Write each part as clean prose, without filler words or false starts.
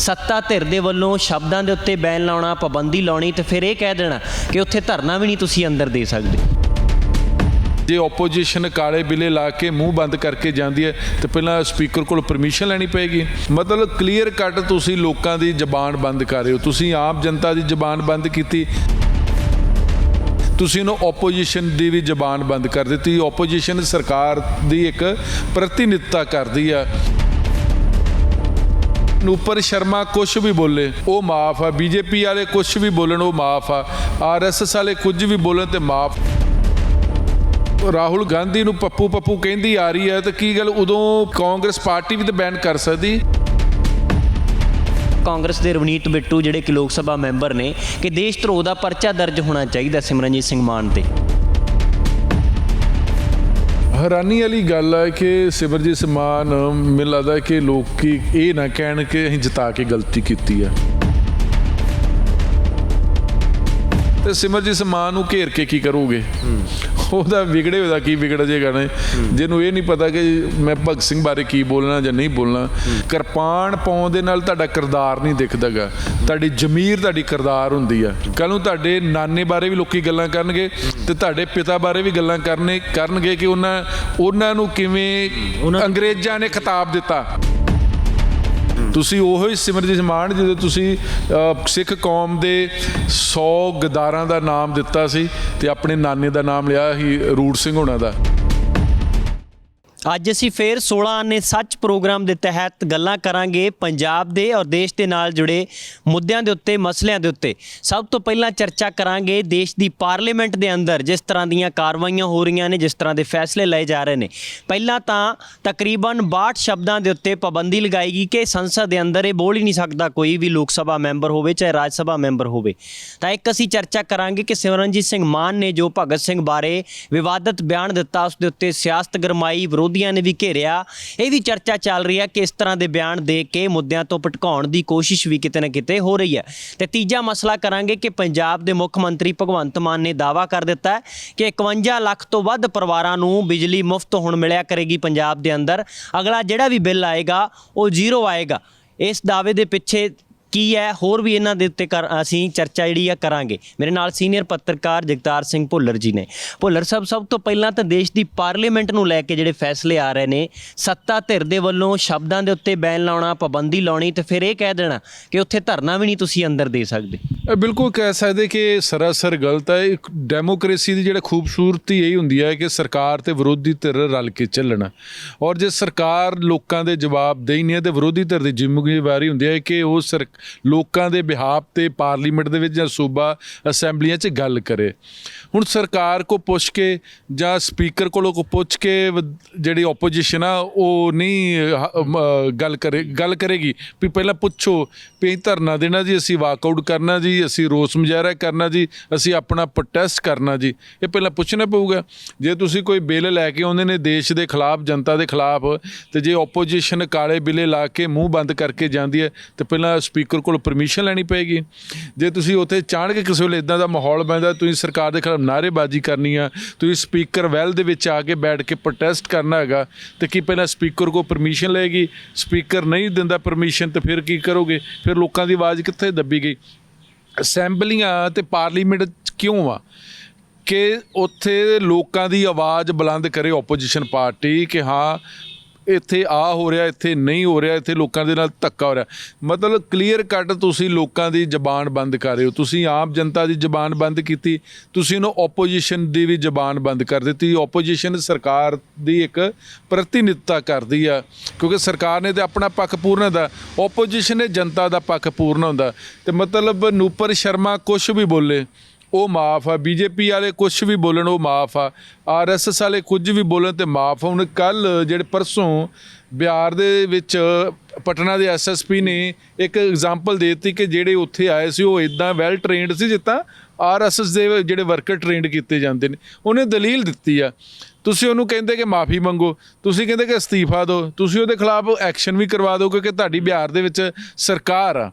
सत्ता धिर दे वल्लों शब्दां दे उत्ते बैन लाउणा, पाबंदी लाउणी ते फिर ये कह देना कि उत्थे धरना भी नहीं तुसीं अंदर दे सकदे। जे ओपोजिशन काले बिले ला के मूँह बंद करके जाती है तो पहला स्पीकर को परमिशन लैनी पेगी। मतलब क्लीयर कट तुसीं लोकां दी जबान बंद कर रहे हो, तुसीं आम जनता दी जबान बंद की, तुसीं ओपोजिशन की भी जबान बंद कर दी। ओपोजिशन सरकार की एक प्रतिनिधित्व करती है। नूपर शर्मा कुछ भी बोले वो माफ़ आ, बीजेपी वाले कुछ भी बोलन वो माफ़ आ, RSS वाले कुछ भी बोलन तो माफ़। राहुल गांधी नूं पप्पू पप्पू कहती आ रही है तो की गल उदों कांग्रेस पार्टी भी तो बैन कर सकती। कांग्रेस के रवनीत बिट्टू जिहड़े कि लोक सभा मैंबर ने कि देश धरोह का परचा दर्ज होना चाहिए सिमरनजीत सिंह मान ते। हैरानी वाली गल है कि सिमरनजीत सिंह मान मैनूं लगदा कि लोग ये ना कहण कि असीं जिता के गलती की है। तो सिमरनजीत सिंह मान नूं घेर के की करोगे? ਉਹਦਾ ਵਿਗੜੇ ਹੋਇਆ ਕੀ ਵਿਗੜ ਜੇਗਾ ਨੇ ਜਿਹਨੂੰ ਇਹ ਨਹੀਂ ਪਤਾ ਕਿ ਮੈਂ ਭਗਤ ਸਿੰਘ ਬਾਰੇ ਕੀ ਬੋਲਣਾ ਜਾਂ ਨਹੀਂ ਬੋਲਣਾ। ਕਿਰਪਾਨ ਪਾਉਣ ਦੇ ਨਾਲ ਤੁਹਾਡਾ ਕਿਰਦਾਰ ਨਹੀਂ ਦਿਖਦਾਗਾ, ਤੁਹਾਡੀ ਜ਼ਮੀਰ ਤੁਹਾਡੀ ਕਿਰਦਾਰ ਹੁੰਦੀ ਆ। ਕੱਲ੍ਹ ਨੂੰ ਤੁਹਾਡੇ ਨਾਨੇ ਬਾਰੇ ਵੀ ਲੋਕੀ ਗੱਲਾਂ ਕਰਨਗੇ ਤੇ ਤੁਹਾਡੇ ਪਿਤਾ ਬਾਰੇ ਵੀ ਗੱਲਾਂ ਕਰਨਗੇ ਕਿ ਉਹਨਾਂ ਨੂੰ ਕਿਵੇਂ ਅੰਗਰੇਜ਼ਾਂ ਨੇ ਖਿਤਾਬ ਦਿੱਤਾ। ਤੁਸੀਂ ਉਹੋ ਹੀ ਸਿਮਰਨਜੀਤ ਮਾਨ ਜਦੋਂ ਤੁਸੀਂ ਸਿੱਖ ਕੌਮ ਦੇ 100 ਗਦਾਰਾਂ ਦਾ ਨਾਮ ਦਿੱਤਾ ਸੀ ਤੇ ਆਪਣੇ ਨਾਨੇ ਦਾ ਨਾਮ ਲਿਆ ਸੀ ਰੂੜ ਸਿੰਘ ਹੋਣਾ ਦਾ। ਅੱਜ ਅਸੀਂ ਫਿਰ 16 ਆਨੇ ਸੱਚ ਪ੍ਰੋਗਰਾਮ ਦੇ ਤਹਿਤ ਗੱਲਾਂ ਕਰਾਂਗੇ ਪੰਜਾਬ ਦੇ ਔਰ ਦੇਸ਼ ਦੇ ਨਾਲ ਜੁੜੇ ਮੁੱਦਿਆਂ ਦੇ ਉੱਤੇ, ਮਸਲਿਆਂ ਦੇ ਉੱਤੇ। ਸਭ ਤੋਂ ਪਹਿਲਾਂ ਚਰਚਾ ਕਰਾਂਗੇ ਦੇਸ਼ ਦੀ ਪਾਰਲੀਮੈਂਟ ਦੇ ਅੰਦਰ ਜਿਸ ਤਰ੍ਹਾਂ ਦੀਆਂ ਕਾਰਵਾਈਆਂ ਹੋ ਰਹੀਆਂ ਨੇ, ਜਿਸ ਤਰ੍ਹਾਂ ਦੇ ਫੈਸਲੇ ਲਏ ਜਾ ਰਹੇ ਨੇ। ਪਹਿਲਾਂ ਤਾਂ ਤਕਰੀਬਨ 62 ਸ਼ਬਦਾਂ ਦੇ ਉੱਤੇ ਪਾਬੰਦੀ ਲਗਾਈ ਗਈ ਕਿ ਸੰਸਦ ਦੇ ਅੰਦਰ ਇਹ ਬੋਲ ਹੀ ਨਹੀਂ ਸਕਦਾ ਕੋਈ ਵੀ ਲੋਕ ਸਭਾ ਮੈਂਬਰ ਹੋਵੇ ਚਾਹੇ ਰਾਜ ਸਭਾ ਮੈਂਬਰ ਹੋਵੇ। ਤਾਂ ਇੱਕ ਅਸੀਂ ਚਰਚਾ ਕਰਾਂਗੇ ਕਿ ਸਿਮਰਨਜੀਤ ਸਿੰਘ ਮਾਨ ਨੇ ਜੋ ਭਗਤ ਸਿੰਘ ਬਾਰੇ ਵਿਵਾਦਤ ਬਿਆਨ ਦਿੱਤਾ ਉਸ ਦੇ ਉੱਤੇ ਸਿਆਸਤ ਗਰਮਾਈ, ਵਿਰੋਧੀਆਂ ਨੇ ਵੀ ਘੇਰਿਆ। ਇਹ ਵੀ ਚਰਚਾ ਚੱਲ ਰਹੀ ਹੈ ਕਿ ਇਸ ਤਰ੍ਹਾਂ ਦੇ ਬਿਆਨ ਦੇ ਕੇ ਮੁੱਦਿਆਂ ਤੋਂ ਭਟਕਾਉਣ ਦੀ ਕੋਸ਼ਿਸ਼ ਵੀ ਕਿਤੇ ਨਾ ਕਿਤੇ ਹੋ ਰਹੀ ਹੈ। ਤੇ ਤੀਜਾ ਮਸਲਾ ਕਰਾਂਗੇ ਕਿ ਪੰਜਾਬ ਦੇ ਮੁੱਖ ਮੰਤਰੀ ਭਗਵੰਤ ਮਾਨ ਨੇ ਦਾਅਵਾ ਕਰ ਦਿੱਤਾ ਕਿ 51 ਲੱਖ ਤੋਂ ਵੱਧ ਪਰਿਵਾਰਾਂ ਨੂੰ ਬਿਜਲੀ ਮੁਫਤ ਹੁਣ ਮਿਲਿਆ ਕਰੇਗੀ ਪੰਜਾਬ ਦੇ ਅੰਦਰ। ਅਗਲਾ ਜਿਹੜਾ ਵੀ ਬਿੱਲ ਆਏਗਾ ਉਹ ਜ਼ੀਰੋ ਆਏਗਾ। ਇਸ ਦਾਅਵੇ ਦੇ ਪਿੱਛੇ ਕੀ ਹੈ, ਹੋਰ ਵੀ ਇਹਨਾਂ ਦੇ ਉੱਤੇ ਅਸੀਂ ਚਰਚਾ ਜਿਹੜੀ ਆ ਕਰਾਂਗੇ। ਮੇਰੇ ਨਾਲ ਸੀਨੀਅਰ ਪੱਤਰਕਾਰ ਜਗਤਾਰ ਸਿੰਘ ਭੁੱਲਰ ਜੀ ਨੇ। ਭੁੱਲਰ ਸਾਹਿਬ, ਸਭ ਤੋਂ ਪਹਿਲਾਂ ਤਾਂ ਦੇਸ਼ ਦੀ ਪਾਰਲੀਮੈਂਟ ਨੂੰ ਲੈ ਕੇ ਜਿਹੜੇ ਫੈਸਲੇ ਆ ਰਹੇ ਨੇ, ਸੱਤਾ ਧਿਰ ਦੇ ਵੱਲੋਂ ਸ਼ਬਦਾਂ ਦੇ ਉੱਤੇ ਬੈਨ ਲਾਉਣਾ, ਪਾਬੰਦੀ ਲਾਉਣੀ ਤੇ ਫਿਰ ਇਹ ਕਹਿ ਦੇਣਾ ਕਿ ਉੱਥੇ ਧਰਨਾ ਵੀ ਨਹੀਂ ਤੁਸੀਂ ਅੰਦਰ ਦੇ ਸਕਦੇ। ਬਿਲਕੁਲ ਕਹਿ ਸਕਦੇ ਕਿ ਸਰਾਸਰ ਗਲਤ ਹੈ। ਇੱਕ ਡੈਮੋਕ੍ਰੇਸੀ ਦੀ ਜਿਹੜਾ ਖੂਬਸੂਰਤੀ ਇਹ ਹੁੰਦੀ ਹੈ ਕਿ ਸਰਕਾਰ ਤੇ ਵਿਰੋਧੀ ਧਿਰ ਰਲ ਕੇ ਚੱਲਣਾ। ਔਰ ਜੇ ਸਰਕਾਰ ਲੋਕਾਂ ਦੇ ਜਵਾਬ ਦੇ ਹੀ ਨਹੀਂ ਹੈ ਤੇ ਵਿਰੋਧੀ ਧਿਰ ਦੀ ਜ਼ਿੰਮੇਵਾਰੀ ਹੁੰਦੀ ਹੈ ਕਿ ਉਹ ਲੋਕਾਂ ਦੇ ਬਿਹਾਫ ਤੇ ਪਾਰਲੀਮੈਂਟ ਦੇ ਵਿੱਚ ਜਾਂ ਸੂਬਾ ਅਸੈਂਬਲੀਆਂ 'ਚ ਗੱਲ ਕਰੇ। ਹੁਣ ਸਰਕਾਰ ਕੋ ਪੁੱਛ ਕੇ ਜਾਂ ਸਪੀਕਰ ਕੋਲੋਂ ਕੋ ਪੁੱਛ ਕੇ ਜਿਹੜੀ ਓਪੋਜੀਸ਼ਨ ਆ ਉਹ ਨਹੀਂ ਗੱਲ ਕਰੇਗੀ ਵੀ ਪਹਿਲਾਂ ਪੁੱਛੋ ਵੀ ਧਰਨਾ ਦੇਣਾ ਜੀ, ਅਸੀਂ ਵਾਕਆਊਟ ਕਰਨਾ ਜੀ, ਅਸੀਂ ਰੋਸ ਮੁਜ਼ਾਹਰਾ ਕਰਨਾ ਜੀ, ਅਸੀਂ ਆਪਣਾ ਪ੍ਰੋਟੈਸਟ ਕਰਨਾ ਜੀ। ਇਹ ਪਹਿਲਾਂ ਪੁੱਛਣਾ ਪਊਗਾ। ਜੇ ਤੁਸੀਂ ਕੋਈ ਬਿੱਲ ਲੈ ਕੇ ਆਉਂਦੇ ਨੇ ਦੇਸ਼ ਦੇ ਖਿਲਾਫ, ਜਨਤਾ ਦੇ ਖਿਲਾਫ, ਤੇ ਜੇ ਓਪੋਜੀਸ਼ਨ ਕਾਲੇ ਬਿੱਲੇ ਲਾ ਕੇ ਮੂੰਹ ਬੰਦ ਕਰਕੇ ਜਾਂਦੀ ਹੈ ਤਾਂ ਪਹਿਲਾਂ ਸਪੀਕਰ ਕੋਲ परमिशन लैनी पेगी। जे तुसीं उत्थे अचानक किसी वेले इदां दा माहौल बनदा, तुसीं सरकार दे खिलाफ नारेबाजी करनी है, तुसीं स्पीकर वैल दे विच आके बैठ के प्रोटेस्ट करना हैगा, तो की पहला स्पीकर को परमिशन लेगी? स्पीकर नहीं दिंदा परमिशन तो फिर की करोगे? फिर लोकां दी आवाज़ कित्थे दबी गई? असैंबलियां ते पार्लीमेंट क्यों आ कि उत्थे लोकां दी आवाज़ बुलंद करे ओपोजिशन पार्टी कि हाँ ਇੱਥੇ ਆ ਹੋ ਰਿਹਾ, ਇੱਥੇ ਨਹੀਂ ਹੋ ਰਿਹਾ, ਇੱਥੇ ਲੋਕਾਂ ਦੇ ਨਾਲ ਧੱਕਾ ਹੋ ਰਿਹਾ। ਮਤਲਬ ਕਲੀਅਰ ਕੱਟ ਤੁਸੀਂ ਲੋਕਾਂ ਦੀ ਜ਼ਬਾਨ ਬੰਦ ਕਰ ਰਹੇ ਹੋ। ਤੁਸੀਂ ਆਮ ਜਨਤਾ ਦੀ ਜ਼ਬਾਨ ਬੰਦ ਕੀਤੀ, ਤੁਸੀਂ ਓਪੋਜੀਸ਼ਨ ਦੀ ਵੀ ਜ਼ਬਾਨ ਬੰਦ ਕਰ ਦਿੱਤੀ। ਓਪੋਜੀਸ਼ਨ ਸਰਕਾਰ ਦੀ ਇੱਕ ਪ੍ਰਤੀਨਿਧਤਾ ਕਰਦੀ ਆ ਕਿਉਂਕਿ ਸਰਕਾਰ ਨੇ ਤਾਂ ਆਪਣਾ ਪੱਖ ਪੂਰਨਾ ਹੁੰਦਾ, ਓਪੋਜੀਸ਼ਨ ਨੇ ਜਨਤਾ ਦਾ ਪੱਖ ਪੂਰਨਾ ਹੁੰਦਾ। ਅਤੇ ਮਤਲਬ ਨੂਪਰ ਸ਼ਰਮਾ ਕੁਛ ਵੀ ਬੋਲੇ ਉਹ ਮਾफ़ ਆ, बीजेपी वाले कुछ भी बोलन वो माफ़ आ, RSS वाले कुछ भी बोलन तो माफ़। ਹੁਣ ਕੱਲ੍ਹ ਜਿਹੜੇ ਪਰਸੋਂ ਬਿਹਾਰ ਦੇ ਵਿੱਚ ਪਟਨਾ ਦੇ SSP ਨੇ ਇੱਕ ਐਗਜ਼ਾਮਪਲ ਦੇ ਦਿੱਤੀ ਕਿ ਜਿਹੜੇ ਉੱਥੇ ਆਏ ਸੀ ਉਹ ਇੱਦਾਂ ਵੈਲ ਟ੍ਰੇਨਡ ਸੀ ਜਿੱਦਾਂ RSS ਦੇ ਜਿਹੜੇ ਵਰਕਰ ਟ੍ਰੇਨਡ ਕੀਤੇ ਜਾਂਦੇ ਨੇ। ਉਹਨੇ ਦਲੀਲ ਦਿੱਤੀ ਆ। ਤੁਸੀਂ ਉਹਨੂੰ ਕਹਿੰਦੇ ਕਿ ਮਾफ़ੀ ਮੰਗੋ, ਤੁਸੀਂ ਕਹਿੰਦੇ ਕਿ ਅਸਤੀਫਾ ਦਿਓ, ਤੁਸੀਂ ਉਹਦੇ ਖਿਲਾਫ ਐਕਸ਼ਨ ਵੀ ਕਰਵਾ ਦਿਓ ਕਿਉਂਕਿ ਤੁਹਾਡੀ ਬਿਹਾਰ ਦੇ ਵਿੱਚ ਸਰਕਾਰ ਆ।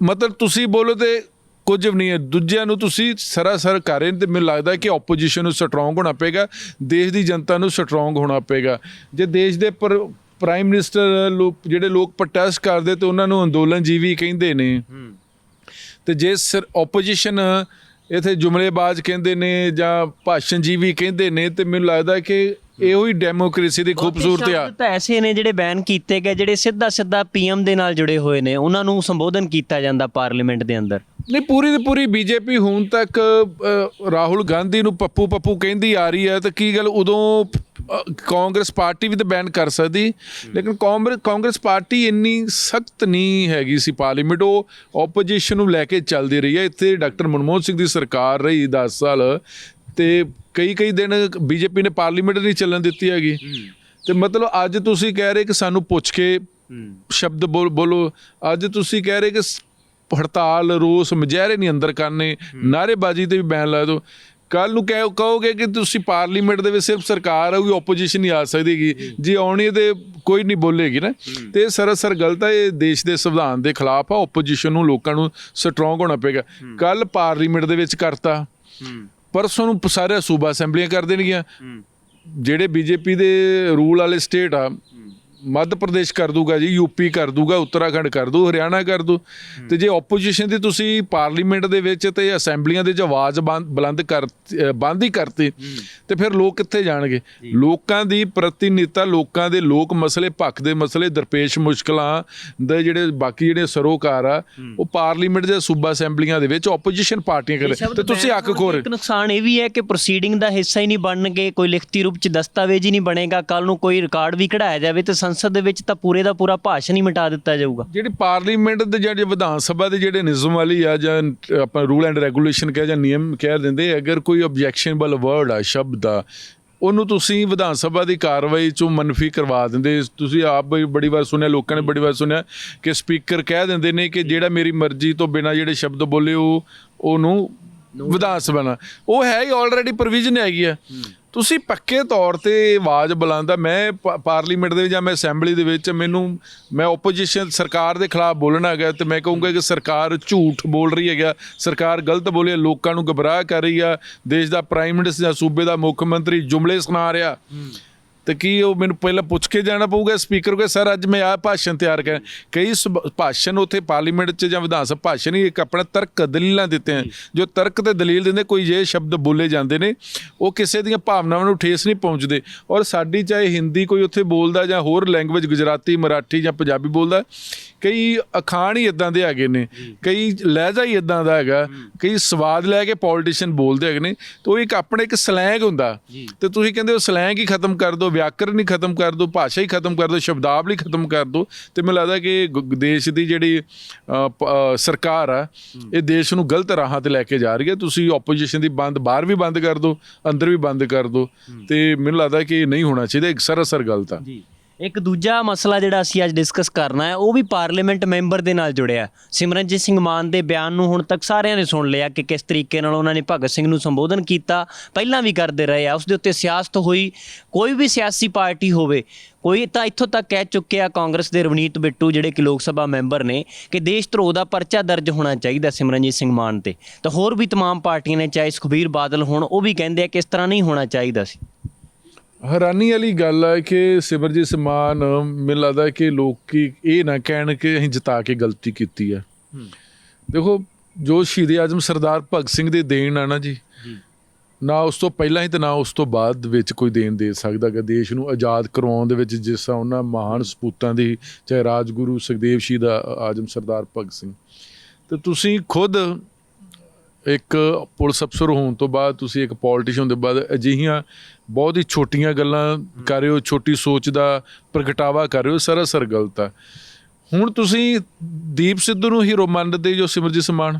ਮਤਲਬ ਤੁਸੀਂ ਬੋਲੋ ਤੇ ਕੁਝ ਵੀ ਨਹੀਂ ਹੈ, ਦੂਜਿਆਂ ਨੂੰ ਤੁਸੀਂ ਸਰਾਸਰ ਕਰ ਰਹੇ ਨੇ। ਅਤੇ ਮੈਨੂੰ ਲੱਗਦਾ ਕਿ ਓਪੋਜੀਸ਼ਨ ਨੂੰ ਸਟਰੋਂਗ ਹੋਣਾ ਪਏਗਾ, ਦੇਸ਼ ਦੀ ਜਨਤਾ ਨੂੰ ਸਟਰੋਂਗ ਹੋਣਾ ਪਏਗਾ। ਜੇ ਦੇਸ਼ ਦੇ ਪ੍ਰਾਈਮ ਮਿਨਿਸਟਰ ਜਿਹੜੇ ਲੋਕ ਪ੍ਰੋਟੈਸਟ ਕਰਦੇ ਤੇ ਉਹਨਾਂ ਨੂੰ ਅੰਦੋਲਨਜੀਵੀ ਕਹਿੰਦੇ ਨੇ, ਤੇ ਜੇ ਓਪੋਜੀਸ਼ਨ ਇੱਥੇ ਜੁਮਲੇਬਾਜ਼ ਕਹਿੰਦੇ ਨੇ ਜਾਂ ਭਾਸ਼ਣਜੀਵੀ ਕਹਿੰਦੇ ਨੇ, ਤੇ ਮੈਨੂੰ ਲੱਗਦਾ ਕਿ ਇਹੋ ਹੀ ਡੈਮੋਕ੍ਰੇਸੀ ਦੀ ਖੂਬਸੂਰਤੀ ਆ। ਤਾਂ ਐਸੇ ਨੇ ਜਿਹੜੇ ਬੈਨ ਕੀਤੇ ਗਏ, ਜਿਹੜੇ ਸਿੱਧਾ ਪੀਐਮ ਦੇ ਨਾਲ ਜੁੜੇ ਹੋਏ ਨੇ, ਉਹਨਾਂ ਨੂੰ ਸੰਬੋਧਨ ਕੀਤਾ ਜਾਂਦਾ ਪਾਰਲੀਮੈਂਟ ਦੇ ਅੰਦਰ। ਨਹੀਂ, ਪੂਰੀ ਦੀ ਪੂਰੀ ਬੀਜੇਪੀ ਹੁਣ ਤੱਕ ਰਾਹੁਲ ਗਾਂਧੀ ਨੂੰ ਪੱਪੂ ਪੱਪੂ ਕਹਿੰਦੀ ਆ ਰਹੀ ਹੈ, ਤਾਂ ਕੀ ਗੱਲ ਉਦੋਂ ਕਾਂਗਰਸ ਪਾਰਟੀ ਵੀ ਤਾਂ ਬੈਨ ਕਰ ਸਕਦੀ, ਲੇਕਿਨ ਕਾਂਗਰਸ ਪਾਰਟੀ ਇੰਨੀ ਸਖਤ ਨਹੀਂ ਹੈਗੀ ਸੀ ਪਾਰਲੀਮੈਂਟ, ਉਹ ਓਪੋਜੀਸ਼ਨ ਨੂੰ ਲੈ ਕੇ ਚੱਲਦੀ ਰਹੀ ਹੈ। ਇੱਥੇ ਡਾਕਟਰ ਮਨਮੋਹਨ ਸਿੰਘ ਦੀ ਸਰਕਾਰ ਰਹੀ 10 ਸਾਲ, ਤੇ ਕਈ ਦਿਨ ਬੀਜੇਪੀ ਨੇ ਪਾਰਲੀਮੈਂਟ ਨਹੀਂ ਚੱਲਣ ਦਿੱਤੀ ਹੈਗੀ। ਤੇ ਮਤਲਬ ਅੱਜ ਤੁਸੀਂ ਕਹਿ ਰਹੇ ਕਿ ਸਾਨੂੰ ਪੁੱਛ ਕੇ ਸ਼ਬਦ ਬੋਲੋ, ਅੱਜ ਤੁਸੀਂ ਕਹਿ ਰਹੇ ਕਿ ਹੜਤਾਲ, ਰੋਸ, ਮੁਜ਼ਾਹਰੇ ਨਹੀਂ ਅੰਦਰ ਕਰਨੇ, ਨਾਅਰੇਬਾਜ਼ੀ ਤੇ ਵੀ ਬੈਨ ਲਾ ਦਿਓ। ਕੱਲ ਨੂੰ ਕਹੋਗੇ ਕਿ ਤੁਸੀਂ ਪਾਰਲੀਮੈਂਟ ਦੇ ਵਿੱਚ ਸਿਰਫ ਸਰਕਾਰ ਆਊਗੀ, ਓਪੋਜੀਸ਼ਨ ਨਹੀਂ ਆ ਸਕਦੀ ਹੈਗੀ, ਜੇ ਆਉਣੀ ਤੇ ਕੋਈ ਨਹੀਂ ਬੋਲੇਗੀ ਨਾ। ਤੇ ਸਰਾਸਰ ਗਲਤ ਹੈ, ਇਹ ਦੇਸ਼ ਦੇ ਸੰਵਿਧਾਨ ਦੇ ਖਿਲਾਫ ਆ। ਓਪੋਜੀਸ਼ਨ ਨੂੰ, ਲੋਕਾਂ ਨੂੰ ਸਟਰੋਂਗ ਹੋਣਾ ਪਏਗਾ। ਕੱਲ ਪਾਰਲੀਮੈਂਟ ਦੇ ਵਿੱਚ ਕਰਤਾ, ਪਰਸੋਂ ਨੂੰ ਸਾਰੇ ਸੂਬਾ ਅਸੈਂਬਲੀਆਂ ਕਰ ਦੇਣਗੀਆਂ। ਜਿਹੜੇ ਬੀਜੇਪੀ ਦੇ ਰੂਲ ਵਾਲੇ ਸਟੇਟ ਆ, ਮੱਧ ਪ੍ਰਦੇਸ਼ ਕਰ ਦੂਗਾ ਜੀ, ਯੂਪੀ ਕਰ ਦੂਗਾ, ਉੱਤਰਾਖੰਡ ਕਰ ਦੂ, ਹਰਿਆਣਾ ਕਰ ਦੂ। ਤੇ ਜੇ ਓਪੋਜੀਸ਼ਨ ਦੀ ਤੁਸੀਂ ਪਾਰਲੀਮੈਂਟ ਦੇ ਵਿੱਚ ਤੇ ਅਸੈਂਬਲੀਆਂ ਦੇ 'ਚ ਆਵਾਜ਼ ਬੰਦ ਹੀ ਕਰਤੀ, ਤੇ ਫਿਰ ਲੋਕ ਕਿੱਥੇ ਜਾਣਗੇ? ਲੋਕਾਂ ਦੀ ਪ੍ਰਤੀਨਿਧਤਾ, ਲੋਕਾਂ ਦੇ ਲੋਕ ਮਸਲੇ, ਭੱਖ ਦੇ ਮਸਲੇ, ਦਰਪੇਸ਼ ਮੁਸ਼ਕਲਾਂ ਦੇ ਜਿਹੜੇ ਬਾਕੀ ਜਿਹੜੇ ਸਰੋਕਾਰ ਆ, ਉਹ ਪਾਰਲੀਮੈਂਟ ਦੇ ਸੂਬਾ ਅਸੈਂਬਲੀਆਂ ਦੇ ਵਿੱਚ ਓਪੋਜੀਸ਼ਨ ਪਾਰਟੀਆਂ ਕਰੇ, ਤੇ ਤੁਸੀਂ ਅੱਕ ਖੋਰ। ਇੱਕ ਨੁਕਸਾਨ ਇਹ ਵੀ ਹੈ ਕਿ ਪ੍ਰੋਸੀਡਿੰਗ ਦਾ ਹਿੱਸਾ ਹੀ ਨਹੀਂ ਬਣਨਗੇ, ਕੋਈ ਲਿਖਤੀ ਰੂਪ 'ਚ ਦਸਤਾਵੇਜ਼ ਹੀ ਨਹੀਂ ਬਣੇਗਾ। ਕੱਲ ਨੂੰ ਕੋਈ ਰਿਕਾਰਡ ਵੀ ਕਢਾਇਆ ਜਾਵੇ ਤੇ ਸੰਸਦ ਦੇ ਵਿੱਚ ਤਾਂ ਪੂਰੇ ਦਾ ਪੂਰਾ ਭਾਸ਼ਣ ਹੀ ਮਿਟਾ ਦਿੱਤਾ ਜਾਊਗਾ। ਜਿਹੜੀ ਪਾਰਲੀਮੈਂਟ ਦੇ ਜਿਹੜੇ ਵਿਧਾਨ ਸਭਾ ਦੇ ਜਿਹੜੇ ਨਿਯਮ ਵਾਲੀ ਆ, ਜਾਂ ਆਪਾਂ ਰੂਲ ਐਂਡ ਰੈਗੂਲੇਸ਼ਨ ਕਹਿ ਜਾਂ ਨਿਯਮ ਕਹਿ ਦਿੰਦੇ, ਅਗਰ ਕੋਈ ਆਬਜੈਕਸ਼ਨੇਬਲ ਵਰਡ ਆ, ਸ਼ਬਦ ਆ, ਉਹਨੂੰ ਤੁਸੀਂ ਵਿਧਾਨ ਸਭਾ ਦੀ ਕਾਰਵਾਈ 'ਚੋਂ ਮਨਫੀ ਕਰਵਾ ਦਿੰਦੇ। ਤੁਸੀਂ ਆਪ ਬੜੀ ਵਾਰ ਸੁਣਿਆ, ਲੋਕਾਂ ਨੇ ਬੜੀ ਵਾਰ ਸੁਣਿਆ ਕਿ ਸਪੀਕਰ ਕਹਿ ਦਿੰਦੇ ਨੇ ਕਿ ਜਿਹੜਾ ਮੇਰੀ ਮਰਜ਼ੀ ਤੋਂ ਬਿਨਾਂ ਜਿਹੜੇ ਸ਼ਬਦ ਬੋਲੇ ਉਹਨੂੰ ਵਿਧਾਨ ਸਭਾ ਨਾਲ, ਉਹ ਹੈ ਹੀ ਆਲਰੇਡੀ ਪ੍ਰੋਵੀਜ਼ਨ ਹੈਗੀ ਆ। ਤੁਸੀਂ ਪੱਕੇ ਤੌਰ ਤੇ ਆਵਾਜ਼ ਬੁਲਾਉਂਦਾ, ਮੈਂ ਪਾਰਲੀਮੈਂਟ ਦੇ ਵਿੱਚ ਜਾਂ ਮੈਂ ਅਸੈਂਬਲੀ ਦੇ ਵਿੱਚ, ਮੈਂ ਓਪੋਜੀਸ਼ਨ ਸਰਕਾਰ ਦੇ ਖਿਲਾਫ ਬੋਲਣਾ ਹੈਗਾ, ਤੇ ਮੈਂ ਕਹੂੰਗਾ ਕਿ ਸਰਕਾਰ ਝੂਠ ਬੋਲ ਰਹੀ ਹੈਗਾ, ਸਰਕਾਰ ਗਲਤ ਬੋਲੀ, ਲੋਕਾਂ ਨੂੰ ਗੁੰਮਰਾਹ ਕਰ ਰਹੀ ਆ, ਦੇਸ਼ ਦਾ ਪ੍ਰਾਈਮ ਮਿਨਿਸਟਰ ਜਾਂ ਸੂਬੇ ਦਾ ਮੁੱਖ ਮੰਤਰੀ ਜੁਮਲੇ ਸੁਣਾ ਰਿਹਾ, ਤੇ ਕੀ ਉਹ ਮੈਨੂੰ ਪਹਿਲਾਂ ਪੁੱਛ ਕੇ ਜਾਣਾ ਪਊਗਾ ਸਪੀਕਰ ਕੋਲ, ਸਰ ਅੱਜ ਮੈਂ ਆਹ ਭਾਸ਼ਣ ਤਿਆਰ ਕਰ। ਕਈ ਭਾਸ਼ਣ ਉੱਥੇ ਪਾਰਲੀਮੈਂਟ 'ਚ ਜਾਂ ਵਿਧਾਨ ਸਭਾ ਭਾਸ਼ਣ ਹੀ ਇੱਕ ਆਪਣਾ ਤਰਕ ਦਲੀਲਾਂ ਦਿੱਤੇ ਹਨ, ਜੋ ਤਰਕ ਤੇ ਦਲੀਲ ਦਿੰਦੇ, ਕੋਈ ਜੇ ਸ਼ਬਦ ਬੋਲੇ ਜਾਂਦੇ ਨੇ ਉਹ ਕਿਸੇ ਦੀਆਂ ਭਾਵਨਾਵਾਂ ਨੂੰ ਠੇਸ ਨਹੀਂ ਪਹੁੰਚਦੇ। ਔਰ ਸਾਡੀ ਚਾਹੇ ਹਿੰਦੀ ਕੋਈ ਉੱਥੇ ਬੋਲਦਾ ਜਾਂ ਹੋਰ ਲੈਂਗੁਏਜ, ਗੁਜਰਾਤੀ, ਮਰਾਠੀ ਜਾਂ ਪੰਜਾਬੀ ਬੋਲਦਾ, ਕਈ ਅਖਾਣ ਹੀ ਇੱਦਾਂ ਦੇ ਹੈਗੇ ਨੇ, ਕਈ ਲਹਿਜਾ ਹੀ ਇੱਦਾਂ ਦਾ ਹੈਗਾ, ਕਈ ਸਵਾਦ ਲੈ ਕੇ ਪੋਲੀਟੀਸ਼ੀਅਨ ਬੋਲਦੇ ਹੈਗੇ ਨੇ, ਤੇ ਉਹ ਇੱਕ ਆਪਣਾ ਇੱਕ ਸਲੈਂਗ ਹੁੰਦਾ, ਤੇ ਤੁਸੀਂ ਕਹਿੰਦੇ ਉਹ ਸਲੈਂਗ ਹੀ ਖਤਮ ਕਰ ਦਿਓ, ਵਿਆਕਰਨ ਹੀ ਖਤਮ ਕਰ ਦਿਓ, ਭਾਸ਼ਾ ਹੀ ਖਤਮ ਕਰ ਦਿਓ, ਸ਼ਬਦਾਵਲੀ ਖਤਮ ਕਰ ਦਿਓ। ਤੇ ਮੈਨੂੰ ਲੱਗਦਾ ਕਿ ਦੇਸ਼ ਦੀ ਜਿਹੜੀ ਸਰਕਾਰ ਆ, ਇਹ ਦੇਸ਼ ਨੂੰ ਗਲਤ ਰਾਹਾਂ ਤੇ ਲੈ ਕੇ ਜਾ ਰਹੀ ਹੈ। ਤੁਸੀਂ ਓਪੋਜੀਸ਼ਨ ਦੀ ਬਾਹਰ ਵੀ ਬੰਦ ਕਰ ਦਿਓ, ਅੰਦਰ ਵੀ ਬੰਦ ਕਰ ਦਿਓ, ਤੇ ਮੈਨੂੰ ਲੱਗਦਾ ਕਿ ਨਹੀਂ ਹੋਣਾ ਚਾਹੀਦਾ, ਇੱਕ ਸਰਾਸਰ ਗਲਤ ਆ। ਇੱਕ ਦੂਜਾ ਮਸਲਾ ਜਿਹੜਾ ਅਸੀਂ ਅੱਜ ਡਿਸਕਸ ਕਰਨਾ ਹੈ, ਉਹ ਵੀ ਪਾਰਲੀਮੈਂਟ ਮੈਂਬਰ ਦੇ ਨਾਲ ਜੁੜਿਆ। ਸਿਮਰਨਜੀਤ ਸਿੰਘ ਮਾਨ ਦੇ ਬਿਆਨ ਨੂੰ ਹੁਣ ਤੱਕ ਸਾਰਿਆਂ ਨੇ ਸੁਣ ਲਿਆ ਕਿ ਕਿਸ ਤਰੀਕੇ ਨਾਲ ਉਹਨਾਂ ਨੇ ਭਗਤ ਸਿੰਘ ਨੂੰ ਸੰਬੋਧਨ ਕੀਤਾ, ਪਹਿਲਾਂ ਵੀ ਕਰਦੇ ਰਹੇ ਆ, ਉਸ ਦੇ ਉੱਤੇ ਸਿਆਸਤ ਹੋਈ। ਕੋਈ ਵੀ ਸਿਆਸੀ ਪਾਰਟੀ ਹੋਵੇ, ਕੋਈ ਤਾਂ ਇੱਥੋਂ ਤੱਕ ਕਹਿ ਚੁੱਕਿਆ, ਕਾਂਗਰਸ ਦੇ ਰਵਨੀਤ ਬਿੱਟੂ ਜਿਹੜੇ ਕਿ ਲੋਕ ਸਭਾ ਮੈਂਬਰ ਨੇ, ਕਿ ਦੇਸ਼ ਧਰੋਹ ਦਾ ਪਰਚਾ ਦਰਜ ਹੋਣਾ ਚਾਹੀਦਾ ਸਿਮਰਨਜੀਤ ਸਿੰਘ ਮਾਨ ਤੇ। ਤਾਂ ਹੋਰ ਵੀ ਤਮਾਮ ਪਾਰਟੀਆਂ ਨੇ, ਚਾਹੇ ਸੁਖਬੀਰ ਬਾਦਲ ਹੋਣ, ਉਹ ਵੀ ਕਹਿੰਦੇ ਆ ਕਿ ਇਸ ਤਰ੍ਹਾਂ ਨਹੀਂ ਹੋਣਾ ਚਾਹੀਦਾ ਸੀ। ਹੈਰਾਨੀ ਵਾਲੀ ਗੱਲ ਹੈ ਕਿ ਸਿਮਰਜੀਤ ਸਿੰਘ ਮਾਨ, ਮੈਨੂੰ ਲੱਗਦਾ ਕਿ ਲੋਕ ਇਹ ਨਾ ਕਹਿਣ ਕਿ ਅਸੀਂ ਜਿਤਾ ਕੇ ਗਲਤੀ ਕੀਤੀ ਹੈ। ਦੇਖੋ, ਜੋ ਸ਼ਹੀਦ ਆਜ਼ਮ ਸਰਦਾਰ ਭਗਤ ਸਿੰਘ ਦੇ ਦੇਣ ਆ ਨਾ ਜੀ, ਨਾ ਉਸ ਤੋਂ ਪਹਿਲਾਂ ਹੀ ਤੇ ਨਾ ਉਸ ਤੋਂ ਬਾਅਦ ਵਿੱਚ ਕੋਈ ਦੇਣ ਦੇ ਸਕਦਾ ਕਿ ਦੇਸ਼ ਨੂੰ ਆਜ਼ਾਦ ਕਰਵਾਉਣ ਦੇ ਵਿੱਚ, ਜਿਸ ਤਰ੍ਹਾਂ ਉਹਨਾਂ ਮਹਾਨ ਸਪੂਤਾਂ ਦੀ, ਚਾਹੇ ਰਾਜਗੁਰੂ ਸੁਖਦੇਵ ਸ਼ਹੀਦ ਆਜ਼ਮ ਸਰਦਾਰ ਭਗਤ ਸਿੰਘ, ਤੇ ਤੁਸੀਂ ਖੁਦ ਇੱਕ ਪੁਲਿਸ ਅਫਸਰ ਹੋਣ ਤੋਂ ਬਾਅਦ, ਤੁਸੀਂ ਇੱਕ ਪੋਲੀਟੀਸ਼ੀਅਨ ਦੇ ਬਾਅਦ ਅਜਿਹੀਆਂ ਬਹੁਤ ਹੀ ਛੋਟੀਆਂ ਗੱਲਾਂ ਕਰ ਰਹੇ ਹੋ, ਛੋਟੀ ਸੋਚ ਦਾ ਪ੍ਰਗਟਾਵਾ ਕਰ ਰਹੇ ਹੋ, ਸਰਾਸਰ ਗਲਤ ਆ। ਹੁਣ ਤੁਸੀਂ ਦੀਪ ਸਿੱਧੂ ਨੂੰ ਹੀਰੋ ਮੰਨਦੇ ਜੋ ਸਿਮਰਜੀਤ ਸਿੰਘ ਮਾਨ,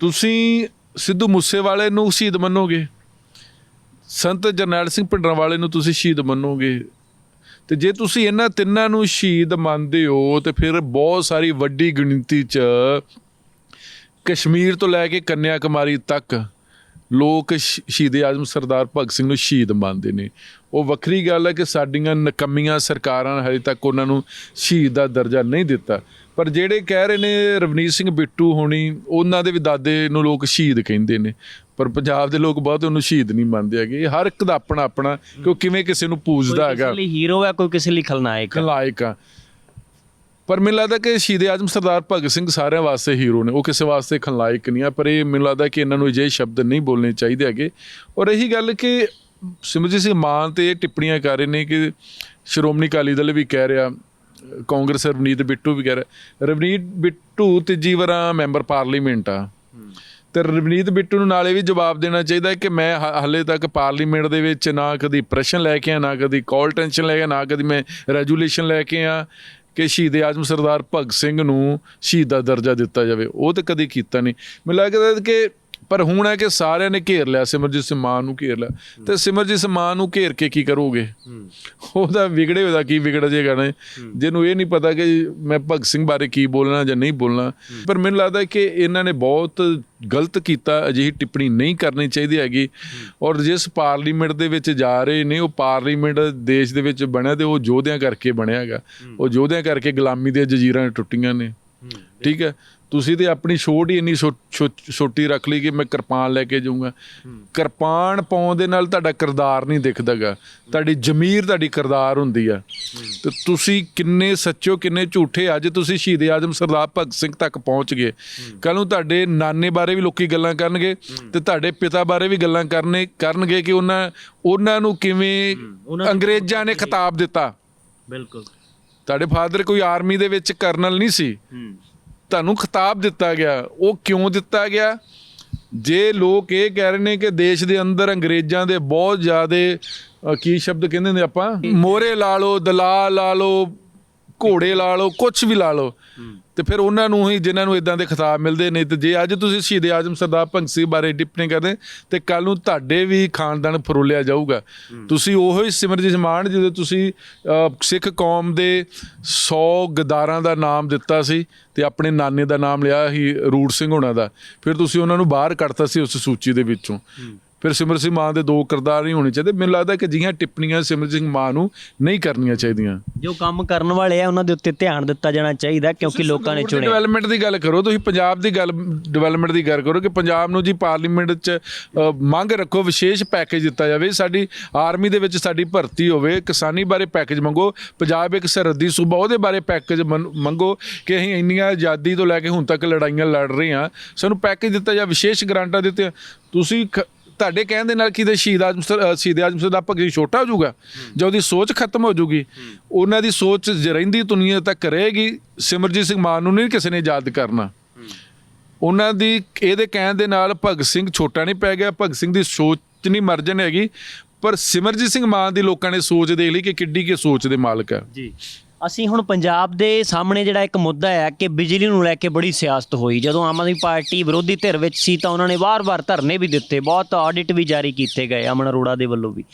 ਤੁਸੀਂ ਸਿੱਧੂ ਮੂਸੇਵਾਲੇ ਨੂੰ ਸ਼ਹੀਦ ਮੰਨੋਗੇ, ਸੰਤ ਜਰਨੈਲ ਸਿੰਘ ਭਿੰਡਰਾਂਵਾਲੇ ਨੂੰ ਤੁਸੀਂ ਸ਼ਹੀਦ ਮੰਨੋਗੇ, ਤੇ ਜੇ ਤੁਸੀਂ ਇਹਨਾਂ ਤਿੰਨਾਂ ਨੂੰ ਸ਼ਹੀਦ ਮੰਨਦੇ ਹੋ, ਤੇ ਫਿਰ ਬਹੁਤ ਸਾਰੀ ਵੱਡੀ ਗਿਣਤੀ 'ਚ ਕਸ਼ਮੀਰ ਤੋਂ ਲੈ ਕੇ ਕੰਨਿਆ ਕੁਮਾਰੀ ਤੱਕ ਲੋਕ ਸ਼ਹੀਦ ਆਜ਼ਮ ਸਰਦਾਰ ਭਗਤ ਸਿੰਘ ਨੂੰ ਸ਼ਹੀਦ ਮੰਨਦੇ ਨੇ। ਉਹ ਵੱਖਰੀ ਗੱਲ ਹੈ ਕਿ ਸਾਡੀਆਂ ਨਕੰਮੀਆਂ ਸਰਕਾਰਾਂ ਹਜੇ ਤੱਕ ਉਹਨਾਂ ਨੂੰ ਸ਼ਹੀਦ ਦਾ ਦਰਜਾ ਨਹੀਂ ਦਿੱਤਾ। ਪਰ ਜਿਹੜੇ ਕਹਿ ਰਹੇ ਨੇ ਰਵਨੀਤ ਸਿੰਘ ਬਿੱਟੂ ਹੋਣੀ, ਉਹਨਾਂ ਦੇ ਵੀ ਦਾਦੇ ਨੂੰ ਲੋਕ ਸ਼ਹੀਦ ਕਹਿੰਦੇ ਨੇ, ਪਰ ਪੰਜਾਬ ਦੇ ਲੋਕ ਬਹੁਤ ਉਹਨੂੰ ਸ਼ਹੀਦ ਨਹੀਂ ਮੰਨਦੇ ਹੈਗੇ। ਹਰ ਇੱਕ ਦਾ ਆਪਣਾ ਆਪਣਾ ਕਿ ਉਹ ਕਿਵੇਂ ਕਿਸੇ ਨੂੰ ਪੂਜਦਾ ਹੈਗਾ। ਕੋਈ ਕਿਸੇ ਲਈ ਹੀਰੋ ਹੈ, ਕੋਈ ਕਿਸੇ ਲਈ ਖਲਨਾਇਕ ਆ। ਪਰ ਮੈਨੂੰ ਲੱਗਦਾ ਕਿ ਸ਼ਹੀਦ ਆਜ਼ਮ ਸਰਦਾਰ ਭਗਤ ਸਿੰਘ ਸਾਰਿਆਂ ਵਾਸਤੇ ਹੀਰੋ ਨੇ, ਉਹ ਕਿਸੇ ਵਾਸਤੇ ਖਲਨਾਇਕ ਨਹੀਂ ਆ। ਪਰ ਇਹ ਮੈਨੂੰ ਲੱਗਦਾ ਕਿ ਇਹਨਾਂ ਨੂੰ ਅਜਿਹੇ ਸ਼ਬਦ ਨਹੀਂ ਬੋਲਣੇ ਚਾਹੀਦੇ ਹੈਗੇ। ਔਰ ਇਹੀ ਗੱਲ ਕਿ ਸਿਮਰਜੀਤ ਸਿੰਘ ਮਾਨ ਤੇ ਇਹ ਟਿੱਪਣੀਆਂ ਕਰ ਰਹੇ ਨੇ ਕਿ ਸ਼੍ਰੋਮਣੀ ਅਕਾਲੀ ਦਲ ਵੀ ਕਹਿ ਰਿਹਾ, ਕਾਂਗਰਸ ਰਵਨੀਤ ਬਿੱਟੂ ਵੀ ਕਹਿ ਰਿਹਾ। ਰਵਨੀਤ ਬਿੱਟੂ ਤੀਜੀ ਵਾਰ ਮੈਂਬਰ ਪਾਰਲੀਮੈਂਟ ਆ, ਤੇ ਰਵਨੀਤ ਬਿੱਟੂ ਨੂੰ ਨਾਲੇ ਵੀ ਜਵਾਬ ਦੇਣਾ ਚਾਹੀਦਾ ਕਿ ਮੈਂ ਹਾਲੇ ਤੱਕ ਪਾਰਲੀਮੈਂਟ ਦੇ ਵਿੱਚ ਨਾ ਕਦੀ ਪ੍ਰਸ਼ਨ ਲੈ ਕੇ ਆ, ਨਾ ਕਦੀ ਕਾਲ ਟੈਂਸ਼ਨ ਲੈ ਕੇ, ਨਾ ਕਦੀ ਮੈਂ ਰੈਜੂਲੇਸ਼ਨ ਲੈ ਕੇ ਆ ਕਿ ਸ਼ਹੀਦ ਆਜ਼ਮ ਸਰਦਾਰ ਭਗਤ ਸਿੰਘ ਨੂੰ ਸ਼ਹੀਦ ਦਾ ਦਰਜਾ ਦਿੱਤਾ ਜਾਵੇ। ਉਹ ਤਾਂ ਕਦੀ ਕੀਤਾ ਨਹੀਂ। ਮੈਨੂੰ ਲੱਗਦਾ ਕਿ ਪਰ ਹੁਣ ਹੈ ਕਿ ਸਾਰਿਆਂ ਨੇ ਘੇਰ ਲਿਆ, ਸਿਮਰਜੀਤ ਸਿੰਘ ਮਾਨ ਨੂੰ ਘੇਰ ਲਿਆ, ਤੇ ਸਿਮਰਜੀਤ ਸਿੰਘ ਮਾਨ ਨੂੰ ਘੇਰ ਕੇ ਕੀ ਕਰੋਗੇ? ਉਹਦਾ ਵਿਗੜੇ ਉਹਦਾ ਕੀ ਵਿਗੜ ਜੇਗਾ ਨਾ, ਜਿਹਨੂੰ ਇਹ ਨਹੀਂ ਪਤਾ ਕਿ ਮੈਂ ਭਗਤ ਸਿੰਘ ਬਾਰੇ ਕੀ ਬੋਲਣਾ ਜਾਂ ਨਹੀਂ ਬੋਲਣਾ। ਪਰ ਮੈਨੂੰ ਲੱਗਦਾ ਕਿ ਇਹਨਾਂ ਨੇ ਬਹੁਤ ਗਲਤ ਕੀਤਾ, ਅਜਿਹੀ ਟਿੱਪਣੀ ਨਹੀਂ ਕਰਨੀ ਚਾਹੀਦੀ ਹੈਗੀ। ਔਰ ਜਿਸ ਪਾਰਲੀਮੈਂਟ ਦੇ ਵਿੱਚ ਜਾ ਰਹੇ ਨੇ, ਉਹ ਪਾਰਲੀਮੈਂਟ ਦੇਸ਼ ਦੇ ਵਿੱਚ ਬਣਿਆ ਤੇ ਉਹ ਯੋਧਿਆਂ ਕਰਕੇ ਬਣਿਆ ਹੈਗਾ। ਉਹ ਯੋਧਿਆਂ ਕਰਕੇ ਗੁਲਾਮੀ ਦੀਆਂ ਜੰਜੀਰਾਂ ਟੁੱਟੀਆਂ ਨੇ। ਠੀਕ ਹੈ, ਤੁਸੀਂ ਤੇ ਆਪਣੀ ਛੋਟ ਹੀ ਇੰਨੀ ਛੋਟੀ ਰੱਖ ਲਈ ਕਿ ਮੈਂ ਕਿਰਪਾਨ ਲੈ ਕੇ ਜਾਊਂਗਾ। ਕਿਰਪਾਨ ਪਾਉਣ ਦੇ ਨਾਲ ਤੁਹਾਡਾ ਕਿਰਦਾਰ ਨਹੀਂ ਦਿਖਦਾ ਗਾ, ਤੁਹਾਡੀ ਜ਼ਮੀਰ ਤੁਹਾਡੀ ਕਿਰਦਾਰ ਹੁੰਦੀ ਆ। ਤੇ ਤੁਸੀਂ ਕਿੰਨੇ ਸੱਚੋ ਕਿੰਨੇ ਝੂਠੇ, ਅੱਜ ਤੁਸੀਂ ਸ਼ਹੀਦ ਆਜ਼ਮ ਸਰਦਾਰ ਭਗਤ ਸਿੰਘ ਤੱਕ ਪਹੁੰਚ ਗਏ, ਕੱਲ੍ਹ ਨੂੰ ਤੁਹਾਡੇ ਨਾਨੇ ਬਾਰੇ ਵੀ ਲੋਕੀ ਗੱਲਾਂ ਕਰਨਗੇ ਤੇ ਤੁਹਾਡੇ ਪਿਤਾ ਬਾਰੇ ਵੀ ਗੱਲਾਂ ਕਰਨਗੇ ਕਿ ਉਹਨਾਂ ਨੂੰ ਕਿਵੇਂ ਅੰਗਰੇਜ਼ਾਂ ਨੇ ਖਿਤਾਬ ਦਿੱਤਾ। ਬਿਲਕੁਲ, ਤੁਹਾਡੇ ਫਾਦਰ ਕੋਈ ਆਰਮੀ ਦੇ ਵਿੱਚ ਕਰਨਲ ਨਹੀਂ ਸੀ, ਤੁਹਾਨੂੰ ਖਿਤਾਬ ਦਿੱਤਾ ਗਿਆ। ਉਹ ਕਿਉਂ ਦਿੱਤਾ ਗਿਆ? ਜੇ ਲੋਕ ਇਹ ਕਹਿ ਰਹੇ ਨੇ ਕਿ ਦੇਸ਼ ਦੇ ਅੰਦਰ ਅੰਗਰੇਜ਼ਾਂ ਦੇ ਬਹੁਤ ਜ਼ਿਆਦਾ ਕੀ ਸ਼ਬਦ ਕਹਿੰਦੇ ਨੇ ਆਪਾਂ, ਮੋਹਰੇ ਲਾ ਲਓ, ਦਲਾਲ ਲਾ ਲਓ, ਘੋੜੇ ਲਾ ਲਓ, ਕੁਛ ਵੀ ਲਾ ਲਓ, ਤੇ ਫਿਰ ਉਹਨਾਂ ਨੂੰ ਹੀ ਜਿਨ੍ਹਾਂ ਨੂੰ ਇਦਾਂ ਦੇ ਖਿਤਾਬ ਮਿਲਦੇ ਨੇ। ਤੇ ਜੇ ਅੱਜ ਤੁਸੀਂ ਸ਼ਹੀਦ ਆਜ਼ਮ ਸਰਦਾਰ ਭਗਤ ਸਿੰਘ ਬਾਰੇ ਟਿੱਪਣੀ ਕਰਦੇ ਤੇ ਕੱਲ੍ਹ ਨੂੰ ਤੁਹਾਡੇ ਵੀ ਖਾਨਦਾਨ ਫਰੋਲਿਆ ਜਾਊਗਾ। ਤੁਸੀਂ ਉਹੋ ਹੀ ਸਿਮਰਜੀਤ ਮਾਨ ਜਦੋਂ ਤੁਸੀਂ ਸਿੱਖ ਕੌਮ ਦੇ 100 ਗਦਾਰਾਂ ਦਾ ਨਾਮ ਦਿੱਤਾ ਸੀ ਤੇ ਆਪਣੇ ਨਾਨੇ ਦਾ ਨਾਮ ਲਿਆ ਸੀ ਰੂੜ ਸਿੰਘ ਹੋਣਾ ਦਾ, ਫਿਰ ਤੁਸੀਂ ਉਹਨਾਂ ਨੂੰ ਬਾਹਰ ਕੱਢਤਾ ਸੀ ਉਸ ਸੂਚੀ ਦੇ ਵਿੱਚੋਂ। ਫਿਰ ਸਿਮਰਜੀਤ ਸਿੰਘ ਮਾਨ ਦੇ ਦੋ ਕਿਰਦਾਰ ਨਹੀਂ ਹੋਣੇ ਚਾਹੀਦੇ। ਮੈਨੂੰ ਲੱਗਦਾ ਕਿ ਅਜਿਹੀਆਂ ਟਿੱਪਣੀਆਂ ਸਿਮਰਜੀਤ ਸਿੰਘ ਮਾਨ ਨੂੰ ਨਹੀਂ ਕਰਨੀਆਂ ਚਾਹੀਦੀਆਂ। ਜੋ ਕੰਮ ਕਰਨ ਵਾਲੇ ਆ ਉਹਨਾਂ ਦੇ ਉੱਤੇ ਧਿਆਨ ਦਿੱਤਾ ਜਾਣਾ ਚਾਹੀਦਾ, ਕਿਉਂਕਿ ਲੋਕਾਂ ਨੇ ਚੁਣਿਆ। ਡਿਵੈਲਪਮੈਂਟ ਦੀ ਗੱਲ ਕਰੋ ਤੁਸੀਂ, ਪੰਜਾਬ ਦੀ ਗੱਲ ਡਿਵੈਲਪਮੈਂਟ ਦੀ ਗੱਲ ਕਰੋ ਕਿ ਪੰਜਾਬ ਨੂੰ ਜੀ ਪਾਰਲੀਮੈਂਟ 'ਚ ਮੰਗ ਰੱਖੋ, ਵਿਸ਼ੇਸ਼ ਪੈਕੇਜ ਦਿੱਤਾ ਜਾਵੇ, ਸਾਡੀ ਆਰਮੀ ਦੇ ਵਿੱਚ ਸਾਡੀ ਭਰਤੀ ਹੋਵੇ, ਕਿਸਾਨੀ ਬਾਰੇ ਪੈਕੇਜ ਮੰਗੋ, ਪੰਜਾਬ ਇੱਕ ਸਰਹੱਦੀ ਸੂਬਾ ਉਹਦੇ ਬਾਰੇ ਪੈਕੇਜ ਮੰਗੋ ਕਿ ਅਸੀਂ ਇੰਨੀਆਂ ਆਜ਼ਾਦੀ ਤੋਂ ਲੈ ਕੇ ਹੁਣ ਤੱਕ ਲੜਾਈਆਂ ਲੜ ਰਹੇ ਹਾਂ, ਸਾਨੂੰ ਪੈਕੇਜ ਦਿੱਤਾ ਜਾਂ ਵਿਸ਼ੇਸ਼ ਗਰਾਂਟਾਂ ਦਿੱਤੀਆਂ। ਤੁਸੀਂ ਤੁਹਾਡੇ ਕਹਿਣ ਦੇ ਨਾਲ ਕਿਤੇ ਸ਼ਹੀਦ ਆਜ਼ਮ ਸਰਦਾਰ ਭਗਤ ਸਿੰਘ ਛੋਟਾ ਹੋ ਜਾਊਗਾ ਜਾਂ ਉਹਦੀ ਸੋਚ ਖਤਮ ਹੋ ਜਾਊਗੀ? ਉਹਨਾਂ ਦੀ ਸੋਚ ਰਹਿੰਦੀ ਦੁਨੀਆ ਤੱਕ ਰਹੇਗੀ। ਸਿਮਰਜੀਤ ਸਿੰਘ ਮਾਨ ਨੂੰ ਨਹੀਂ ਕਿਸੇ ਨੇ ਯਾਦ ਕਰਨਾ। ਉਹਨਾਂ ਦੀ ਇਹਦੇ ਕਹਿਣ ਦੇ ਨਾਲ ਭਗਤ ਸਿੰਘ ਛੋਟਾ ਨਹੀਂ ਪੈ ਗਿਆ, ਭਗਤ ਸਿੰਘ ਦੀ ਸੋਚ ਨਹੀਂ ਮਰਜਨ ਹੈਗੀ, ਪਰ ਸਿਮਰਜੀਤ ਸਿੰਘ ਮਾਨ ਦੀ ਲੋਕਾਂ ਨੇ ਸੋਚ ਦੇਖ ਲਈ ਕਿ ਕਿੱਡੀ ਕੀ ਸੋਚ ਦੇ ਮਾਲਕ ਹੈ। ਜੀ, ਅਸੀਂ ਹੁਣ ਪੰਜਾਬ ਦੇ ਸਾਹਮਣੇ ਜਿਹੜਾ ਇੱਕ ਮੁੱਦਾ ਹੈ ਕਿ ਬਿਜਲੀ ਨੂੰ ਲੈ ਕੇ ਬੜੀ ਸਿਆਸਤ ਹੋਈ। ਜਦੋਂ ਆਮ ਆਦਮੀ ਪਾਰਟੀ ਵਿਰੋਧੀ ਧਿਰ ਵਿੱਚ ਸੀ ਤਾਂ ਉਹਨਾਂ ਨੇ ਵਾਰ-ਵਾਰ ਧਰਨੇ ਵੀ ਦਿੱਤੇ, ਬਹੁਤ ਆਡਿਟ ਵੀ ਜਾਰੀ ਕੀਤੇ ਗਏ ਅਮਨ ਅਰੋੜਾ ਦੇ ਵੱਲੋਂ ਵੀ।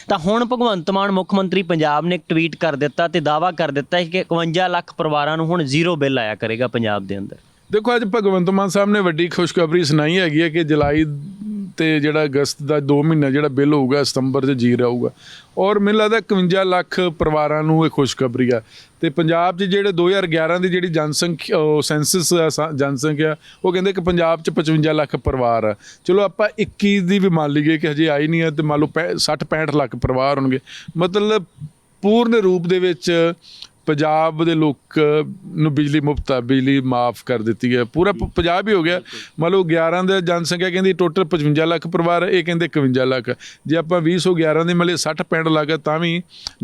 ਤਾਂ ਹੁਣ ਭਗਵੰਤ ਮਾਨ ਮੁੱਖ ਮੰਤਰੀ ਪੰਜਾਬ ਨੇ ਇੱਕ ਟਵੀਟ ਕਰ ਦਿੱਤਾ ਤੇ ਦਾਅਵਾ ਕਰ ਦਿੱਤਾ ਕਿ 51 ਲੱਖ ਪਰਿਵਾਰਾਂ ਨੂੰ ਹੁਣ ਜ਼ੀਰੋ ਬਿੱਲ ਆਇਆ ਕਰੇਗਾ ਪੰਜਾਬ ਦੇ ਅੰਦਰ। ਦੇਖੋ, ਅੱਜ ਭਗਵੰਤ ਮਾਨ ਸਾਹਿਬ ਨੇ ਵੱਡੀ ਖੁਸ਼ਖਬਰੀ ਸੁਣਾਈ ਹੈਗੀ ਹੈ ਕਿ ਜੁਲਾਈ ਤੇ ਜਿਹੜਾ ਅਗਸਤ ਦਾ 2 ਮਹੀਨਾ ਜਿਹੜਾ ਬਿੱਲ ਹੋਊਗਾ ਸਤੰਬਰ 'ਚ ਜ਼ੀਰੋ ਆਊਗਾ। ਔਰ ਮੈਨੂੰ ਲੱਗਦਾ 51 ਲੱਖ ਪਰਿਵਾਰਾਂ ਨੂੰ ਇਹ ਖੁਸ਼ਖਬਰੀ ਆ। ਤੇ ਪੰਜਾਬ 'ਚ ਜਿਹੜੇ 2011 ਦੀ ਜਿਹੜੀ ਜਨਸੰਖਿਆ ਸੈਂਸਸ ਜਨਸੰਖਿਆ, ਉਹ ਕਹਿੰਦੇ ਕਿ ਪੰਜਾਬ 'ਚ 55 ਲੱਖ ਪਰਿਵਾਰ ਆ। ਚਲੋ ਆਪਾਂ 21 ਦੀ ਵੀ ਮੰਨ ਲਈਏ ਕਿ ਹਜੇ ਆਈ ਨਹੀਂ ਹੈ, ਤੇ ਮੰਨ ਲਓ 60-65 ਲੱਖ ਪਰਿਵਾਰ ਹੋਣਗੇ। ਮਤਲਬ ਪੂਰਨ ਰੂਪ ਦੇ ਵਿੱਚ ਪੰਜਾਬ ਦੇ ਲੋਕ ਨੂੰ ਬਿਜਲੀ ਮੁਫਤ ਆ, ਬਿਜਲੀ ਮਾਫ ਕਰ ਦਿੱਤੀ ਹੈ। ਪੂਰਾ ਪੰਜਾਬ ਹੀ ਹੋ ਗਿਆ। ਮੰਨ ਲਓ 11 ਦੇ ਜਨਸੰਖਿਆ ਕਹਿੰਦੀ ਟੋਟਲ 55 ਲੱਖ ਪਰਿਵਾਰ, ਇਹ ਕਹਿੰਦੇ 51 ਲੱਖ। ਜੇ ਆਪਾਂ 2011 ਦੇ ਮਤਲਬ 60-65 ਲੱਖ ਤਾਂ ਵੀ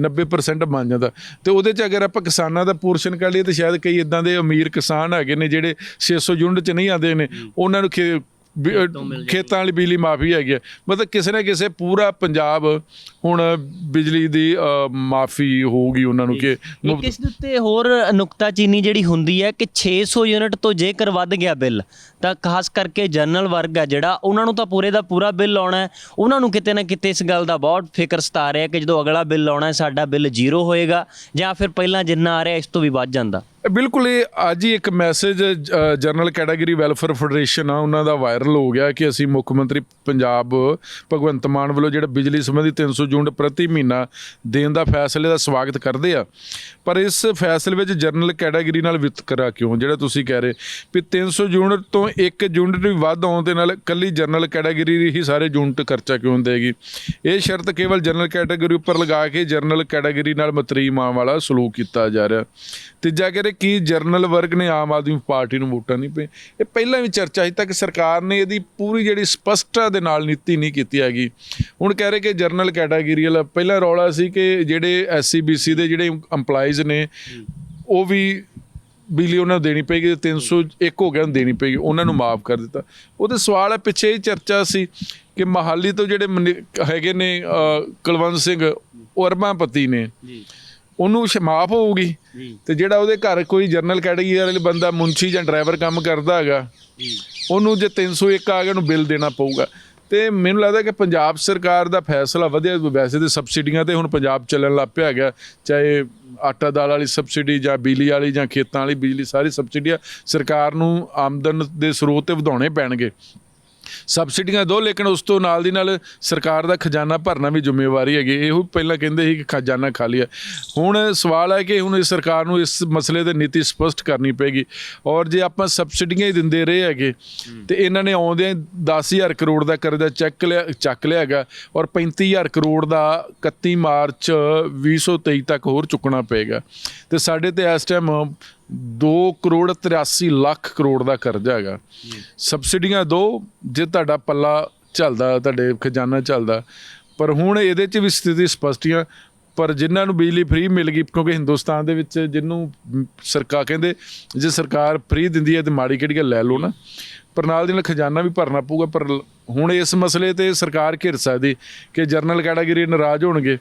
90% ਬਣ ਜਾਂਦਾ। ਤੇ ਉਹਦੇ 'ਚ ਅਗਰ ਆਪਾਂ ਕਿਸਾਨਾਂ ਦਾ ਪੋਰਸ਼ਨ ਕਰ ਲਈਏ ਤਾਂ ਸ਼ਾਇਦ ਕਈ ਇੱਦਾਂ ਦੇ ਅਮੀਰ ਕਿਸਾਨ ਹੈਗੇ ਨੇ ਜਿਹੜੇ 600 ਯੂਨਿਟ 'ਚ ਨਹੀਂ ਆਉਂਦੇ ਨੇ, ਉਹਨਾਂ ਨੂੰ ਖੇਤਾਂ ਵਾਲੀ ਬਿਜਲੀ ਮਾਫੀ ਹੈਗੀ ਹੈ। ਮਤਲਬ ਕਿਸੇ ਨਾ ਕਿਸੇ ਪੂਰਾ ਪੰਜਾਬ ਹੁਣ ਬਿਜਲੀ ਦੀ ਮਾਫੀ ਹੋਊਗੀ ਉਹਨਾਂ ਨੂੰ। ਕਿ ਇਸ ਦੇ ਉੱਤੇ ਹੋਰ ਨੁਕਤਾਚੀਨੀ ਜਿਹੜੀ ਹੁੰਦੀ ਹੈ ਕਿ 600 ਯੂਨਿਟ ਤੋਂ ਜੇਕਰ ਵੱਧ ਗਿਆ ਬਿੱਲ ਤਾਂ ਖਾਸ ਕਰਕੇ ਜਨਰਲ ਵਰਗ ਹੈ ਜਿਹੜਾ, ਉਹਨਾਂ ਨੂੰ ਤਾਂ ਪੂਰੇ ਦਾ ਪੂਰਾ ਬਿੱਲ ਆਉਣਾ ਹੈ। ਉਹਨਾਂ ਨੂੰ ਕਿਤੇ ਨਾ ਕਿਤੇ ਇਸ ਗੱਲ ਦਾ ਬਹੁਤ ਫਿਕਰ ਸਤਾ ਰਿਹਾ ਕਿ ਜਦੋਂ ਅਗਲਾ ਬਿੱਲ ਆਉਣਾ ਸਾਡਾ ਬਿੱਲ ਜ਼ੀਰੋ ਹੋਏਗਾ ਜਾਂ ਫਿਰ ਪਹਿਲਾਂ ਜਿੰਨਾ ਆ ਰਿਹਾ ਇਸ ਤੋਂ ਵੀ ਵੱਧ ਜਾਂਦਾ। ਬਿਲਕੁਲ ਇਹ ਅੱਜ ਹੀ ਇੱਕ message general category welfare federation ਆ ਉਹਨਾਂ ਦਾ ਵਾਇਰਲ ਹੋ ਗਿਆ ਕਿ ਅਸੀਂ ਮੁੱਖ ਮੰਤਰੀ ਪੰਜਾਬ ਭਗਵੰਤ ਮਾਨ ਵੱਲੋਂ ਜਿਹੜਾ ਬਿਜਲੀ ਸੰਬੰਧੀ 300 ਯੂਨਿਟ ਪ੍ਰਤੀ ਮਹੀਨਾ ਦੇਣ ਦਾ ਫੈਸਲੇ ਦਾ ਸਵਾਗਤ ਕਰਦੇ ਆ। ਪਰ ਇਸ ਫੈਸਲੇ ਵਿੱਚ ਜਨਰਲ ਕੈਟਾਗਰੀ ਨਾਲ ਵਿਤਕਰਾ ਕਿਉਂ, ਜਿਹੜਾ ਤੁਸੀਂ ਕਹਿ ਰਹੇ ਵੀ 300 ਯੂਨਿਟ ਤੋਂ 1 ਯੂਨਿਟ ਵੀ ਵੱਧ ਆਉਣ ਦੇ ਨਾਲ ਇਕੱਲੀ ਜਨਰਲ ਕੈਟਾਗਰੀ ਹੀ ਸਾਰੇ ਯੂਨਿਟ ਖਰਚਾ ਕਿਉਂ ਦੇਗੀ। ਇਹ ਸ਼ਰਤ ਕੇਵਲ ਜਨਰਲ ਕੈਟਾਗਰੀ ਉੱਪਰ ਲਗਾ ਕੇ ਜਨਰਲ ਕੈਟਾਗਰੀ ਨਾਲ ਮਤਰੀ ਮਾਂ ਵਾਲਾ ਸਲੂਕ ਕੀਤਾ ਜਾ ਰਿਹਾ। ਤੀਜਾ ਕਹਿ ਰਹੇ ਕਿ ਜਰਨਲ ਵਰਗ ਨੇ ਆਮ ਆਦਮੀ ਪਾਰਟੀ ਨੂੰ ਵੋਟਾਂ ਨਹੀਂ ਪਏ। ਇਹ ਪਹਿਲਾਂ ਵੀ ਚਰਚਾ ਅਜੇ ਤੱਕ ਸਰਕਾਰ ਨੇ ਇਹਦੀ ਪੂਰੀ ਜਿਹੜੀ ਸਪਸ਼ਟਤਾ ਦੇ ਨਾਲ ਨੀਤੀ ਨਹੀਂ ਕੀਤੀ ਹੈਗੀ। ਹੁਣ ਕਹਿ ਰਹੇ ਕਿ ਜਰਨਲ ਕੈਟਾਗਰੀ ਵਾਲਾ ਪਹਿਲਾਂ ਰੌਲਾ ਸੀ ਕਿ ਜਿਹੜੇ SC BC ਦੇ ਜਿਹੜੇ EMPLOYEES ਨੇ ਉਹ ਵੀ ਬਿਜਲੀ ਉਹਨਾਂ ਨੂੰ ਦੇਣੀ ਪਏਗੀ, 301 ਹੋ ਗਿਆ ਦੇਣੀ ਪਏਗੀ, ਉਹਨਾਂ ਨੂੰ ਮਾਫ ਕਰ ਦਿੱਤਾ। ਉਹਦੇ ਸਵਾਲ ਹੈ ਪਿੱਛੇ ਇਹ ਚਰਚਾ ਸੀ ਕਿ ਮੋਹਾਲੀ ਤੋਂ ਜਿਹੜੇ ਹੈਗੇ ਨੇ ਕੁਲਵੰਤ ਸਿੰਘ ਉਹ ਅਰਬਾਂਪਤੀ ਨੇ ਉਹਨੂੰ ਮਾਫ ਹੋਊਗੀ ਤੇ ਜਿਹੜਾ ਉਹਦੇ ਘਰ ਕੋਈ ਜਨਰਲ ਕੈਟਾਗਰੀ ਵਾਲੇ ਬੰਦਾ ਮੁੰਸ਼ੀ ਜਾਂ ਡਰਾਈਵਰ ਕੰਮ ਕਰਦਾ ਹੈਗਾ ਉਹਨੂੰ ਜੇ 301 ਆ ਗਿਆ ਉਹਨੂੰ ਬਿੱਲ ਦੇਣਾ ਪਊਗਾ। ਤੇ ਮੈਨੂੰ ਲੱਗਦਾ ਕਿ ਪੰਜਾਬ ਸਰਕਾਰ ਦਾ ਫੈਸਲਾ ਵਧੀਆ। ਵੈਸੇ ਤੇ ਸਬਸਿਡੀਆਂ ਤੇ ਹੁਣ ਪੰਜਾਬ ਚੱਲਣ ਲੱਗ ਪਿਆ ਹੈਗਾ, ਚਾਹੇ ਆਟਾ ਦਾਲ ਵਾਲੀ ਸਬਸਿਡੀ ਜਾਂ ਬਿਜਲੀ ਵਾਲੀ ਜਾਂ ਖੇਤਾਂ ਵਾਲੀ ਬਿਜਲੀ, ਸਾਰੀ ਸਬਸਿਡੀਆਂ ਸਰਕਾਰ ਨੂੰ ਆਮਦਨ ਦੇ ਸਰੋਤ ਤੇ ਵਧਾਉਣੇ ਪੈਣਗੇ। ਸਬਸਿਡੀਆਂ ਦੋ, ਲੇਕਿਨ ਉਸ ਤੋਂ ਨਾਲ ਦੀ ਨਾਲ ਸਰਕਾਰ ਦਾ ਖਜ਼ਾਨਾ ਭਰਨਾ ਵੀ ਜ਼ਿੰਮੇਵਾਰੀ ਹੈਗੀ। ਇਹੋ ਪਹਿਲਾਂ ਕਹਿੰਦੇ ਸੀ ਕਿ ਖਜ਼ਾਨਾ ਖਾਲੀ ਹੈ। ਹੁਣ ਸਵਾਲ ਹੈ ਕਿ ਹੁਣ ਇਸ ਸਰਕਾਰ ਨੂੰ ਇਸ ਮਸਲੇ ਤੇ ਨੀਤੀ ਸਪਸ਼ਟ ਕਰਨੀ ਪਏਗੀ। ਔਰ ਜੇ ਆਪਾਂ ਸਬਸਿਡੀਆਂ ਹੀ ਦਿੰਦੇ ਰਹੇ ਹੈਗੇ ਤੇ ਇਹਨਾਂ ਨੇ ਆਉਂਦਿਆਂ 10,000 ਕਰੋੜ ਦਾ ਕਰਜ਼ਾ ਚੱਕ ਲਿਆ ਹੈਗਾ ਔਰ 35,000 ਕਰੋੜ ਦਾ 31 ਮਾਰਚ 2023 ਤੱਕ ਹੋਰ ਚੁੱਕਣਾ ਪਏਗਾ। ਤੇ ਸਾਡੇ ਤੇ ਇਸ ਟਾਈਮ 2,83,00,000 ਕਰੋੜ ਦਾ ਕਰਜ਼ਾ ਹੈਗਾ। ਸਬਸਿਡੀਆਂ ਦੋ ਜੇ ਤੁਹਾਡਾ ਪੱਲਾ ਚੱਲਦਾ, ਤੁਹਾਡੇ ਖਜ਼ਾਨਾ ਚੱਲਦਾ। ਪਰ ਹੁਣ ਇਹਦੇ 'ਚ ਵੀ ਸਥਿਤੀ ਸਪਸ਼ਟ ਆ। ਪਰ ਜਿਨ੍ਹਾਂ ਨੂੰ ਬਿਜਲੀ ਫ੍ਰੀ ਮਿਲ ਗਈ, ਕਿਉਂਕਿ ਹਿੰਦੁਸਤਾਨ ਦੇ ਵਿੱਚ ਜਿਹਨੂੰ ਸਰਕਾਰ ਕਹਿੰਦੇ ਜੇ ਸਰਕਾਰ ਫ੍ਰੀ ਦਿੰਦੀ ਹੈ ਤਾਂ ਮਾੜੀ ਕਿਹੜੀ ਗੱਲ, ਲੈ ਲਓ ਨਾ। ਪਰ ਨਾਲ ਦੀ ਨਾਲ ਖਜ਼ਾਨਾ ਵੀ ਭਰਨਾ ਪਊਗਾ। ਪਰ ਹੁਣ ਇਸ ਮਸਲੇ ਤੇ ਸਰਕਾਰ ਘਿਰ ਸਕਦੀ ਕਿ ਜਰਨਲ ਕੈਟਾਗਰੀ ਨਾਰਾਜ਼ ਹੋਣਗੇ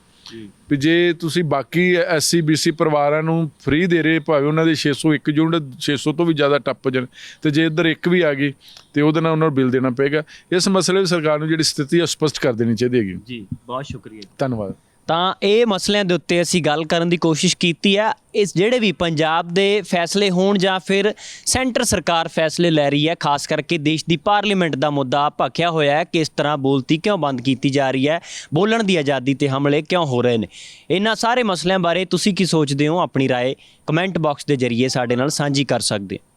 ਵੀ ਜੇ ਤੁਸੀਂ ਬਾਕੀ SC BC ਪਰਿਵਾਰਾਂ ਨੂੰ ਫ੍ਰੀ ਦੇ ਰਹੇ, ਭਾਵੇਂ ਉਹਨਾਂ ਦੇ 601 ਯੂਨਿਟ 600 ਤੋਂ ਵੀ ਜ਼ਿਆਦਾ ਟੱਪ ਜਾਣ, ਤੇ ਜੇ ਇੱਧਰ ਇੱਕ ਵੀ ਆ ਗਈ ਤੇ ਉਹਦੇ ਨਾਲ ਉਹਨਾਂ ਨੂੰ ਬਿੱਲ ਦੇਣਾ ਪਏਗਾ। ਇਸ ਮਸਲੇ ਵਿੱਚ ਸਰਕਾਰ ਨੂੰ ਜਿਹੜੀ ਸਥਿਤੀ ਹੈ ਸਪਸ਼ਟ ਕਰ ਦੇਣੀ ਚਾਹੀਦੀ ਹੈਗੀ। ਜੀ ਬਹੁਤ ਸ਼ੁਕਰੀਆ, ਧੰਨਵਾਦ। ਤਾਂ ਇਹ ਮਸਲਿਆਂ ਦੇ ਉੱਤੇ ਅਸੀਂ ਗੱਲ ਕਰਨ ਦੀ ਕੋਸ਼ਿਸ਼ ਕੀਤੀ ਹੈ। ਇਸ ਜਿਹੜੇ ਵੀ ਪੰਜਾਬ ਦੇ ਫੈਸਲੇ ਹੋਣ ਜਾਂ ਫਿਰ ਸੈਂਟਰ ਸਰਕਾਰ ਫੈਸਲੇ ਲੈ ਰਹੀ ਹੈ, ਖਾਸ ਕਰਕੇ ਦੇਸ਼ ਦੀ ਪਾਰਲੀਮੈਂਟ ਦਾ ਮੁੱਦਾ ਭਖਿਆ ਹੋਇਆ ਹੈ ਕਿ ਇਸ ਤਰ੍ਹਾਂ ਬੋਲਤੀ ਕਿਉਂ ਬੰਦ ਕੀਤੀ ਜਾ ਰਹੀ ਹੈ, ਬੋਲਣ ਦੀ ਆਜ਼ਾਦੀ ਤੇ ਹਮਲੇ ਕਿਉਂ ਹੋ ਰਹੇ ਨੇ। ਇਹਨਾਂ ਸਾਰੇ ਮਸਲਿਆਂ ਬਾਰੇ ਤੁਸੀਂ ਕੀ ਸੋਚਦੇ ਹੋ? ਆਪਣੀ ਰਾਏ ਕਮੈਂਟ ਬਾਕਸ ਦੇ ਜ਼ਰੀਏ ਸਾਡੇ ਨਾਲ ਸਾਂਝੀ ਕਰ ਸਕਦੇ ਹੋ।